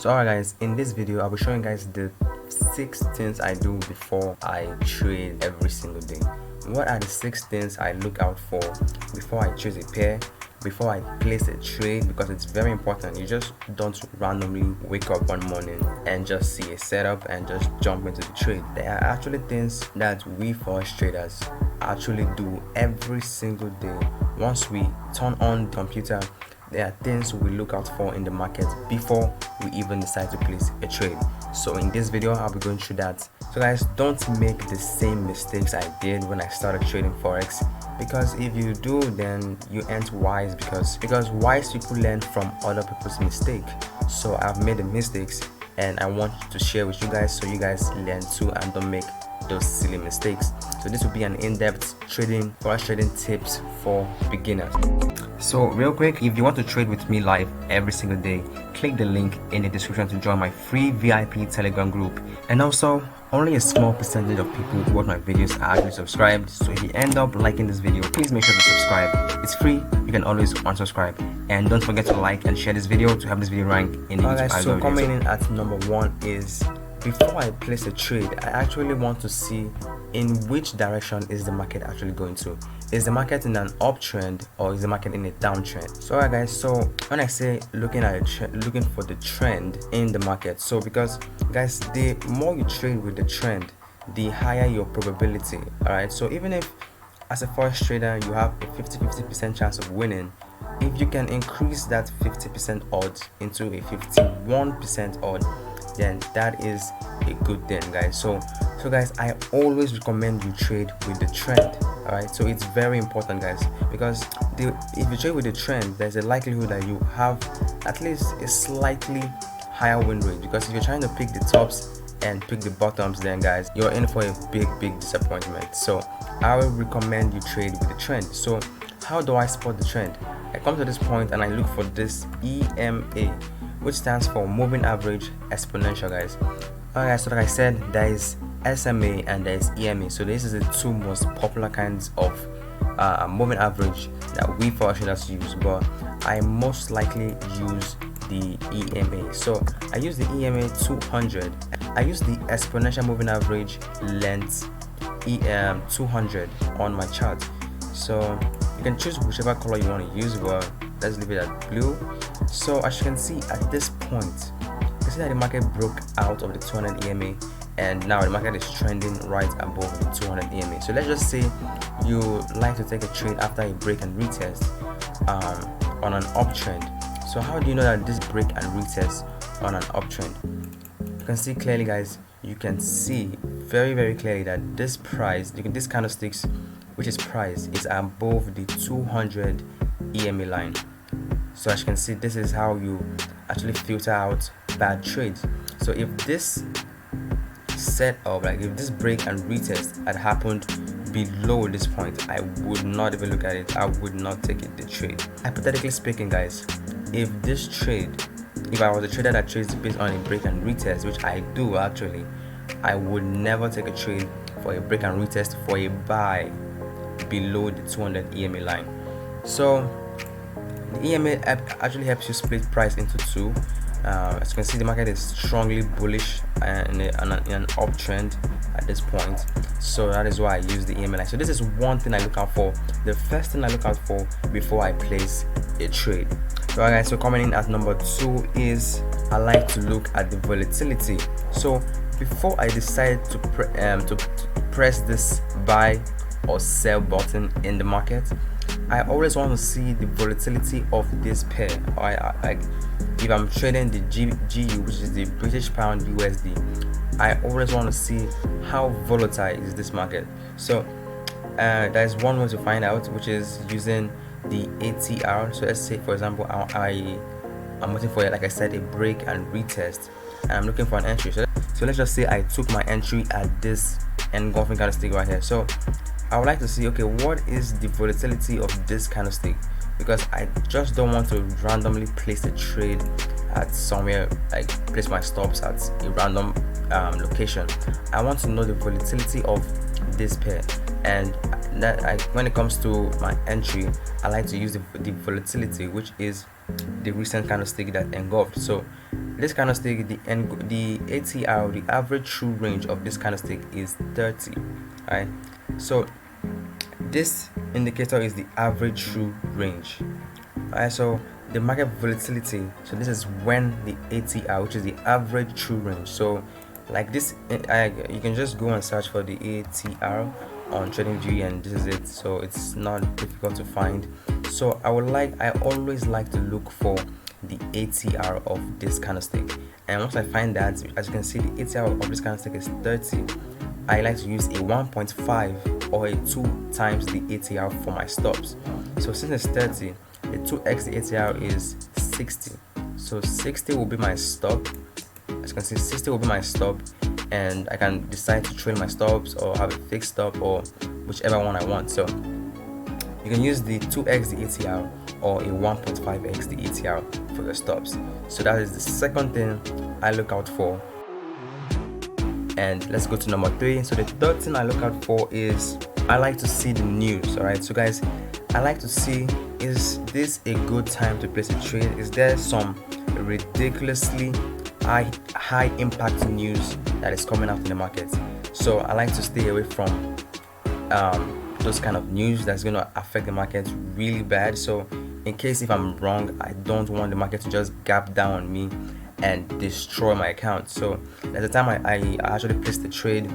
So alright guys, in this video I'll be showing you guys the 6 things I do before I trade every single day. What are the 6 things I look out for before I choose a pair, before I place a trade? Because it's very important. You just don't randomly wake up one morning and just see a setup and just jump into the trade. There are actually things that we forex traders actually do every single day. Once we turn on the computer, there are things we look out for in the market before we even decide to place a trade. So in this video I'll be going through that. So guys, don't make the same mistakes I did when I started trading forex, because if you do, then you ain't wise, because wise people learn from other people's mistake. So I've made the mistakes and I want to share with you guys so you guys learn too and don't make those silly mistakes. So this will be an in-depth forex trading tips for beginners. So real quick, if you want to trade with me live every single day, click the link in the description to join my free VIP Telegram group. And also, only a small percentage of people who watch my videos are actually subscribed. So if you end up liking this video, please make sure to subscribe. It's free, you can always unsubscribe. And don't forget to like and share this video to have this video rank in the YouTube algorithm. So coming in at number 1 is, before I place a trade, I actually want to see in which direction is the market actually going to. Is the market in an uptrend or is the market in a downtrend? So alright guys, so when I say looking for the trend in the market, so because guys, the more you trade with the trend, the higher your probability. Alright, so even if as a forex trader you have a 50% chance of winning, if you can increase that 50% odds into a 51% odd, then that is a good thing, guys. So guys, I always recommend you trade with the trend. All right, so it's very important, guys, because if you trade with the trend, there's a likelihood that you have at least a slightly higher win rate, because if you're trying to pick the tops and pick the bottoms, then guys, you're in for a big disappointment. So I will recommend you trade with the trend. So how do I spot the trend? I come to this point and I look for this EMA, which stands for moving average exponential, guys. Alright, so like I said, there is SMA and there is EMA. So this is the two most popular kinds of moving average that we forex traders use, but I most likely use the EMA. So I use the EMA 200. I use the exponential moving average length 200 on my chart. So you can choose whichever color you want to use, but let's leave it at blue. So as you can see at this point, you can see that the market broke out of the 200 EMA and now the market is trending right above the 200 EMA. So let's just say you like to take a trade after a break and retest on an uptrend. So how do you know that this break and retest on an uptrend? You can see clearly, guys, you can see very clearly that this price, this candlesticks, which is price, is above the 200 EMA line. So as you can see, this is how you actually filter out bad trades. So if this setup, like if this break and retest had happened below this point, I would not even look at it. I would not take it the trade. Hypothetically speaking, guys, if I was a trader that trades based on a break and retest, which I do actually, I would never take a trade for a break and retest for a buy below the 200 EMA line. So the EMA actually helps you split price into two. As you can see, the market is strongly bullish in an uptrend at this point. So that is why I use the EMA line. So this is one thing I look out for. The first thing I look out for before I place a trade. So guys, so coming in at number 2 is, I like to look at the volatility. So before I decide to press this buy or sell button in the market, I always want to see the volatility of this pair. If I'm trading the GU, which is the British Pound USD, I always want to see how volatile is this market. So there's one way to find out, which is using the ATR. So let's say, for example, I'm waiting for, like I said, a break and retest, and I'm looking for an entry. So let's just say I took my entry at this engulfing candlestick right here. So I would like to see, okay, what is the volatility of this candlestick, because I just don't want to randomly place a trade at somewhere, like place my stops at a random location. I want to know the volatility of this pair, and that when it comes to my entry, I like to use the volatility, which is the recent candlestick that engulfed. So this candlestick, the ATR, the average true range of this candlestick is 30. Right, so this indicator is the average true range. Alright, so the market volatility, so this is when the ATR, which is the average true range. So like this, you can just go and search for the ATR on TradingView, and this is it. So it's not difficult to find. So I always like to look for the ATR of this candlestick, and once I find that, as you can see, the ATR of this candlestick is 30. I like to use a 1.5 or a 2 times the ATR for my stops. So since it's 30, the 2x the ATR is 60. So 60 will be my stop. As you can see, 60 will be my stop, and I can decide to trade my stops or have a fixed stop or whichever one I want. So you can use the 2x the ATR or a 1.5x the ATR for your stops. So that is the second thing I look out for. And let's go to number 3. So the third thing I look out for is I like to see the news. Alright, so guys, I like to see, is this a good time to place a trade? Is there some ridiculously high impact news that is coming out in the market? So I like to stay away from those kind of news that's going to affect the market really bad. So in case if I'm wrong, I don't want the market to just gap down on me and destroy my account. So at the time I actually placed the trade,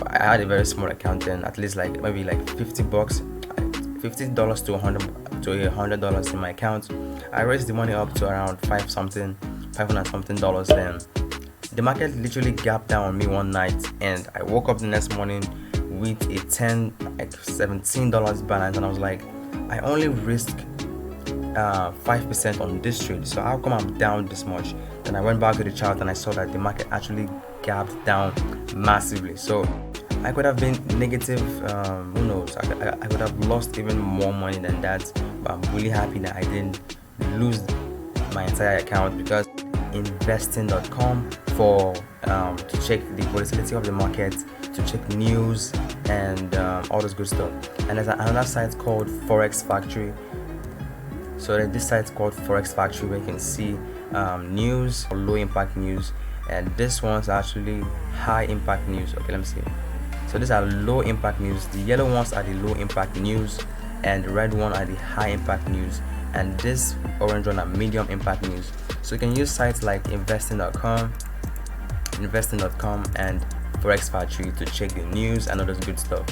I had a very small account, and at least like maybe like $50 to $100 in my account. I raised the money up to around $500 something. Then the market literally gapped down on me one night, and I woke up the next morning with a $17 balance, and I was like, I only risked 5% on this trade, so how come I'm down this much? Then I went back to the chart and I saw that the market actually gapped down massively. So I could have been negative, who knows, I could have lost even more money than that, but I'm really happy that I didn't lose my entire account, because investing.com for to check the volatility of the market, to check news and all this good stuff. And there's another site called Forex Factory. So there's this site called Forex Factory where you can see news or low impact news, and this one's actually high impact news. Okay, let me see. So these are low impact news. The yellow ones are the low impact news, and the red one are the high impact news, and this orange one are medium impact news. So you can use sites like investing.com and Forex Factory to check the news and all this good stuff.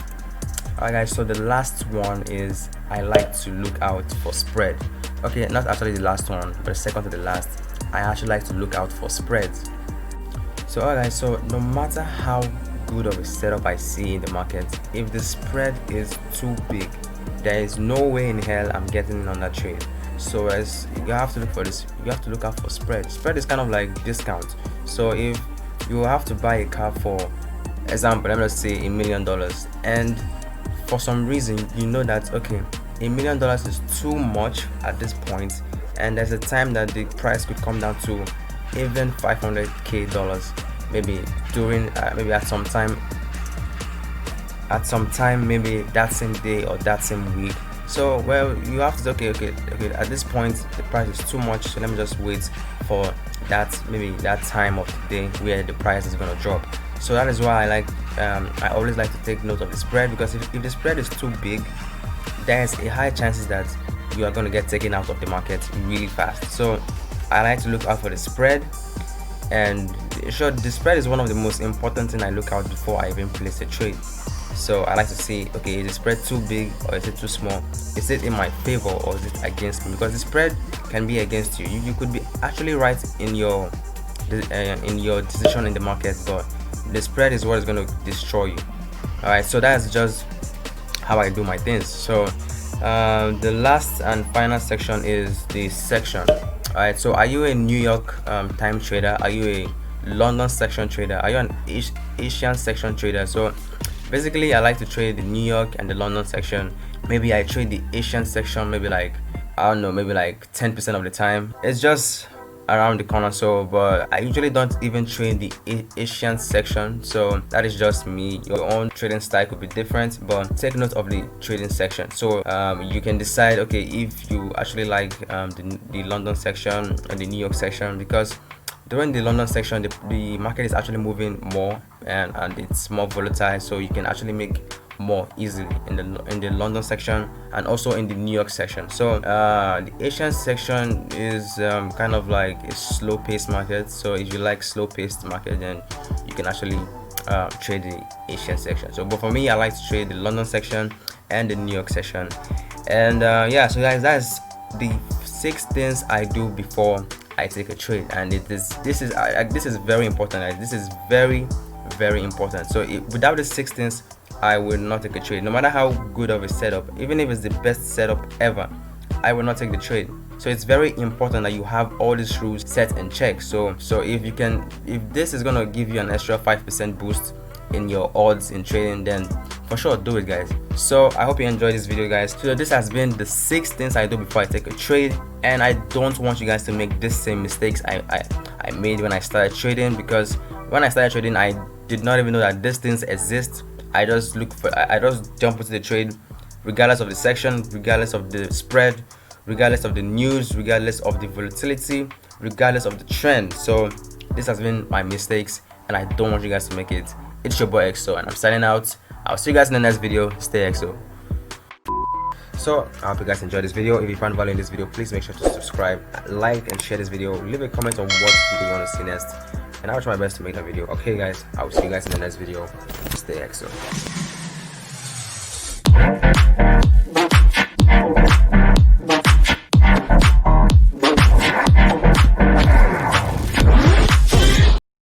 Alright guys, so the last one is I like to look out for spread. Okay, not actually the last one, but the second to the last. I actually like to look out for spreads. So alright guys, so no matter how good of a setup I see in the market, if the spread is too big, there is no way in hell I'm getting in on that trade. So as you have to look for this, you have to look out for spread. Spread is kind of like discount. So if you have to buy a car for example, let me just say $1 million, and for some reason you know that okay, $1 million is too much at this point, and there's a time that the price could come down to even $500,000, maybe during maybe at some time, maybe that same day or that same week. So well, you have to say okay, at this point the price is too much, so let me just wait for that, maybe that time of the day where the price is going to drop. So that is why I always like to take note of the spread, because if the spread is too big, there's a high chances that you are going to get taken out of the market really fast. So I like to look out for the spread, and sure, the spread is one of the most important thing I look out before I even place a trade. So I like to see, okay, is the spread too big or is it too small? Is it in my favor or is it against me? Because the spread can be against you. You could be actually right in your decision in the market, but the spread is what is going to destroy you. Alright, so that's just how I do my things. So the last and final section is the section. Alright, so are you a New York time trader? Are you a London section trader? Are you an Asian section trader? So basically I like to trade the New York and the London section. Maybe I trade the Asian section maybe like, I don't know, maybe like 10% of the time. It's just around the corner. So but I usually don't even trade the Asian section, so that is just me. Your own trading style could be different, but take note of the trading section. So you can decide, okay, if you actually like the London section and the New York section, because during the London section the market is actually moving more and it's more volatile, so you can actually make more easily in the London section and also in the New York section. So the Asian section is kind of like a slow paced market, so if you like slow paced market, then you can actually trade the Asian section. So but for me, I like to trade the London section and the New York section. And yeah, so guys, that's the 6 things I do before I take a trade, and this is very important, guys. This is very important. So without the 6 things, I will not take a trade, no matter how good of a setup, even if it's the best setup ever, I will not take the trade. So it's very important that you have all these rules set in check. So if this is gonna give you an extra 5% boost in your odds in trading, then for sure do it, guys. So I hope you enjoyed this video, guys. So this has been the 6 things I do before I take a trade, and I don't want you guys to make the same mistakes I made when I started trading, because when I started trading, I did not even know that these things exist. I just jump into the trade regardless of the section, regardless of the spread, regardless of the news, regardless of the volatility, regardless of the trend. So this has been my mistakes, and I don't want you guys to make it. It's your boy XO, and I'm signing out. I'll see you guys in the next video. Stay XO. So I hope you guys enjoyed this video. If you found value in this video, please make sure to subscribe, like, and share this video. Leave a comment on what video you want to see next, and I'll try my best to make a video. Okay guys, I'll see you guys in the next video. Stay XO.